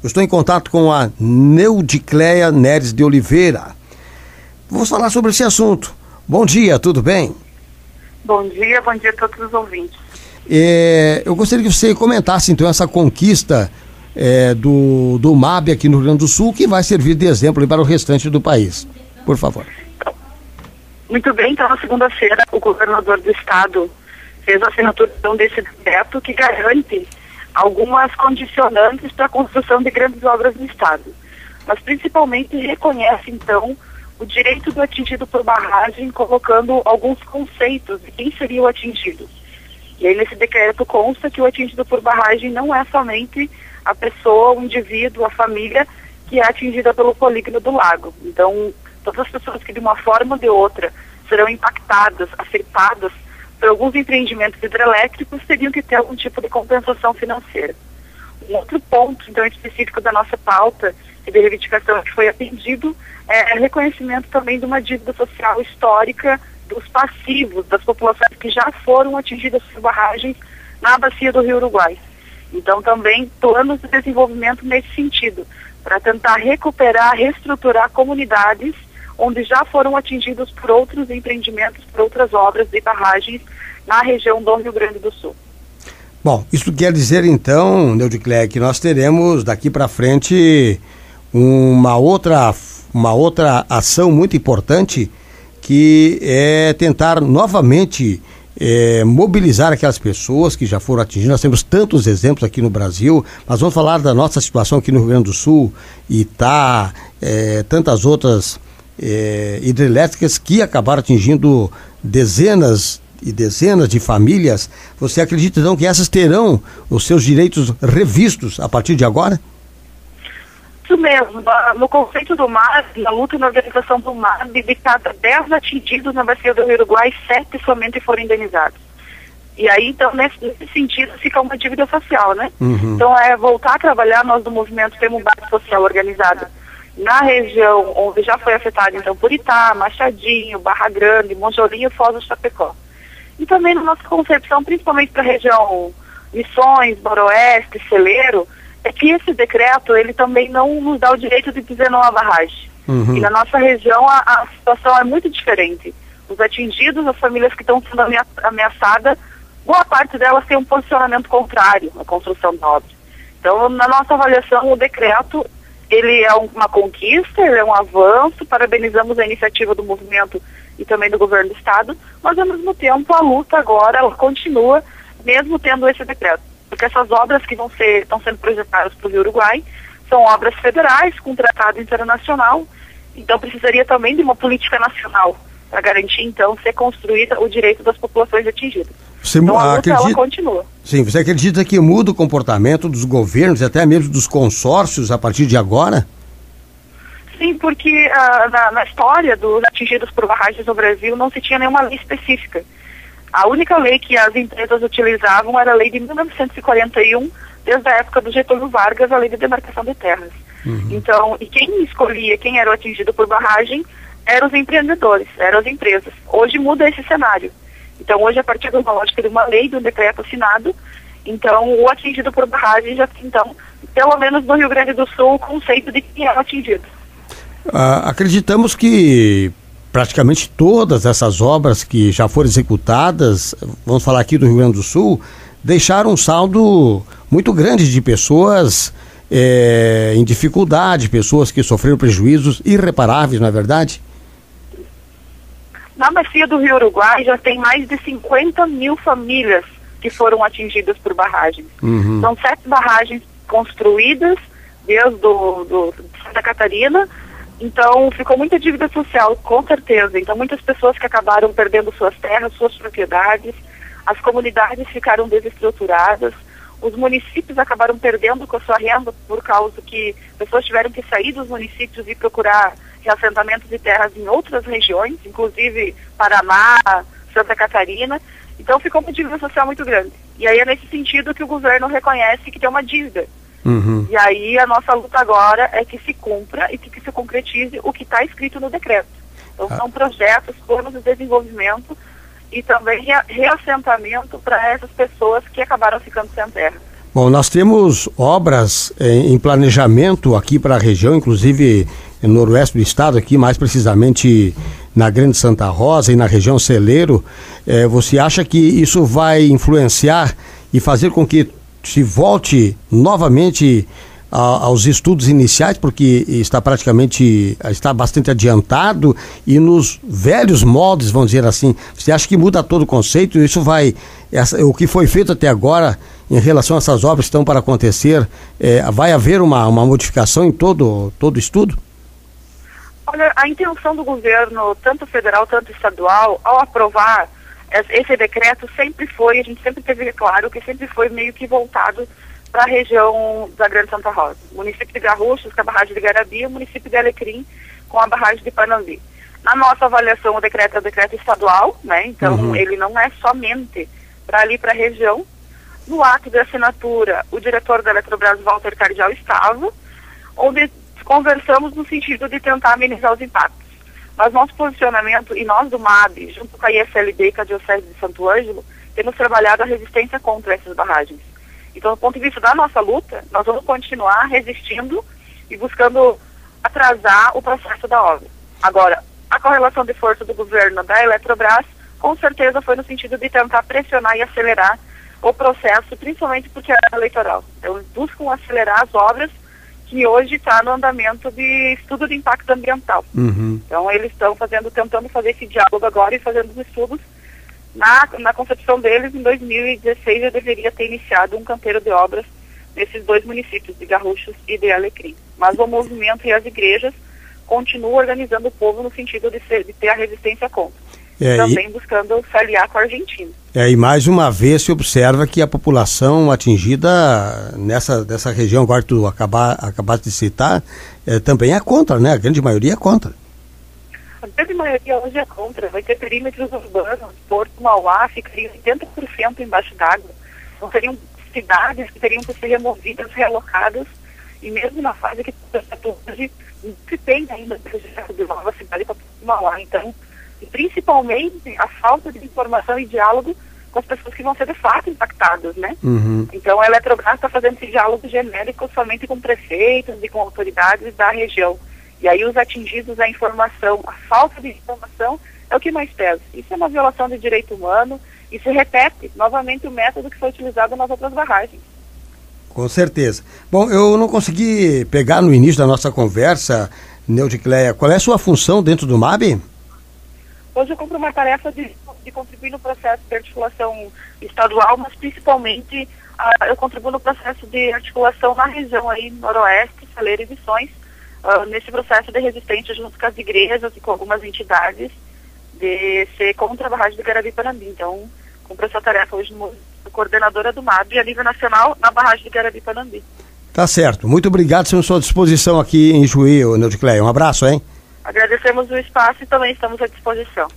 Eu estou em contato com a Neudicleia Neres de Oliveira. Vamos falar sobre esse assunto. Bom dia, tudo bem? Bom dia a todos os ouvintes. Eu gostaria que você comentasse então essa conquista do MAB aqui no Rio Grande do Sul, que vai servir de exemplo para o restante do país. Por favor. Muito bem, então na segunda-feira o governador do estado fez a assinatura desse decreto que garante algumas condicionantes para a construção de grandes obras no estado, mas principalmente reconhece então o direito do atingido por barragem, colocando alguns conceitos de quem seria o atingido. E aí nesse decreto consta que o atingido por barragem não é somente a pessoa, o indivíduo, a família que é atingida pelo polígono do lago. Então, todas as pessoas que de uma forma ou de outra serão impactadas, afetadas por alguns empreendimentos hidrelétricos teriam que ter algum tipo de compensação financeira. Um outro ponto, então, específico da nossa pauta e de reivindicação que foi atendido é o reconhecimento também de uma dívida social histórica dos passivos, das populações que já foram atingidas por barragens na bacia do Rio Uruguai. Então, também planos de desenvolvimento nesse sentido, para tentar recuperar, reestruturar comunidades onde já foram atingidos por outros empreendimentos, por outras obras de barragens na região do Rio Grande do Sul. Bom, isso quer dizer então, Neudicleia, que nós teremos daqui para frente uma outra ação muito importante, que é tentar novamente mobilizar aquelas pessoas que já foram atingidas. Nós temos tantos exemplos aqui no Brasil, mas vamos falar da nossa situação aqui no Rio Grande do Sul, Itá, tantas outras hidrelétricas que acabaram atingindo dezenas e dezenas de famílias. Você acredita então que essas terão os seus direitos revistos a partir de agora? Isso mesmo. No conceito do MAB, na luta e na organização do MAB, de cada 10 atingidos na bacia do Rio Uruguai, 7 somente foram indenizados. E aí, então, nesse sentido, fica uma dívida social, né? Uhum. Então, voltar a trabalhar, nós do movimento temos base social organizada na região onde já foi afetado, então, por Itá, Machadinho, Barra Grande, Monjolinho, Foz do Chapecó. E também na nossa concepção, principalmente para a região Missões, Boroeste, Celeiro, é que esse decreto, ele também não nos dá o direito de dizer não à barragem. Uhum. E na nossa região a situação é muito diferente. Os atingidos, as famílias que estão sendo ameaçadas, boa parte delas tem um posicionamento contrário à construção da obra. Então, na nossa avaliação, o decreto, ele é uma conquista, ele é um avanço, parabenizamos a iniciativa do movimento e também do governo do estado, mas ao mesmo tempo a luta agora ela continua, mesmo tendo esse decreto. Porque essas obras que estão sendo projetadas para o Rio Uruguai são obras federais, com tratado internacional, então precisaria também de uma política nacional para garantir, então, ser construída o direito das populações atingidas. Então a luta ela continua. Sim, você acredita que muda o comportamento dos governos, até mesmo dos consórcios, a partir de agora? Sim, porque na história dos atingidos por barragens no Brasil não se tinha nenhuma lei específica. A única lei que as empresas utilizavam era a lei de 1941, desde a época do Getúlio Vargas, a lei de demarcação de terras. Uhum. Então, e quem escolhia quem era o atingido por barragem eram os empreendedores, eram as empresas. Hoje muda esse cenário. Então, hoje, a partir de uma lógica de uma lei, de um decreto assinado, então, o atingido por barragem já tem, então, pelo menos no Rio Grande do Sul, o conceito de quem é o atingido. Acreditamos que praticamente todas essas obras que já foram executadas, vamos falar aqui do Rio Grande do Sul, deixaram um saldo muito grande de pessoas em dificuldade, pessoas que sofreram prejuízos irreparáveis, não é verdade? Na bacia do Rio Uruguai já tem mais de 50 mil famílias que foram atingidas por barragens. Uhum. São 7 barragens construídas desde Santa Catarina. Então, ficou muita dívida social, com certeza. Então, muitas pessoas que acabaram perdendo suas terras, suas propriedades, as comunidades ficaram desestruturadas, os municípios acabaram perdendo com a sua renda por causa que pessoas tiveram que sair dos municípios e procurar reassentamentos de terras em outras regiões, inclusive Paraná, Santa Catarina. Então, ficou uma dívida social muito grande. E aí é nesse sentido que o governo reconhece que tem uma dívida. Uhum. E aí a nossa luta agora é que se cumpra e que se concretize o que está escrito no decreto. Então são projetos, planos de desenvolvimento e também reassentamento para essas pessoas que acabaram ficando sem terra. Bom, nós temos obras em planejamento aqui para a região, inclusive no noroeste do estado, aqui mais precisamente na Grande Santa Rosa e na região Celeiro. Você acha que isso vai influenciar e fazer com que se volte novamente aos estudos iniciais, porque está bastante adiantado e nos velhos moldes, vamos dizer assim? Você acha que muda todo o conceito? Isso o que foi feito até agora em relação a essas obras que estão para acontecer, vai haver uma modificação em todo o estudo? Olha, a intenção do governo, tanto federal, tanto estadual, ao aprovar esse decreto a gente sempre teve claro que sempre foi meio que voltado para a região da Grande Santa Rosa. O município de Garruchos, com a barragem de Garabi, e o município de Alecrim, com a barragem de Panambi. Na nossa avaliação, o decreto é um decreto estadual, né? Então, ele não é somente para a região. No ato de assinatura, o diretor da Eletrobras, Walter Cardial, estava, onde conversamos no sentido de tentar amenizar os impactos. Mas nosso posicionamento, e nós do MAB, junto com a ISLB e com a Diocese de Santo Ângelo, temos trabalhado a resistência contra essas barragens. Então, do ponto de vista da nossa luta, nós vamos continuar resistindo e buscando atrasar o processo da obra. Agora, a correlação de força do governo da Eletrobras, com certeza foi no sentido de tentar pressionar e acelerar o processo, principalmente porque é eleitoral. Então, eles buscam acelerar as obras que hoje está no andamento de estudo de impacto ambiental. Então, eles estão tentando fazer esse diálogo agora e fazendo os estudos. Na concepção deles, em 2016, eu deveria ter iniciado um canteiro de obras nesses dois municípios, de Garruchos e de Alecrim. Mas o movimento e as igrejas continuam organizando o povo no sentido de ter a resistência contra. Também buscando se aliar com a Argentina. E mais uma vez se observa que a população atingida nessa região, agora que tu acabaste de citar, também é contra, né? A grande maioria é contra. A grande maioria hoje é contra. Vai ter perímetros urbanos, Porto, Mauá, ficariam 80% embaixo d'água. Não seriam cidades que teriam que ser removidas, realocadas, e mesmo na fase que hoje não se tem ainda projeto de nova cidade para Mauá. Então, e principalmente a falta de informação e diálogo com as pessoas que vão ser de fato impactadas, né? Então a Eletrobras está fazendo esse diálogo genérico somente com prefeitos e com autoridades da região. E aí os atingidos, a informação, a falta de informação é o que mais pesa. Isso é uma violação de direito humano e se repete novamente o método que foi utilizado nas outras barragens. Com certeza. Bom, eu não consegui pegar no início da nossa conversa, Neudicleia, qual é a sua função dentro do MAB? Hoje eu cumpro uma tarefa de contribuir no processo de articulação estadual, mas principalmente eu contribuo no processo de articulação na região aí, Noroeste, Celeiro e Vições, nesse processo de resistência junto com as igrejas e com algumas entidades de ser contra a barragem de Garabi e Panambi. Então, cumpro essa tarefa hoje como coordenadora do MAB a nível nacional na barragem de Garabi e Panambi. Tá certo. Muito obrigado, estamos à sua disposição aqui em Juí, Neudicleia. Um abraço, hein? Agradecemos o espaço e também estamos à disposição.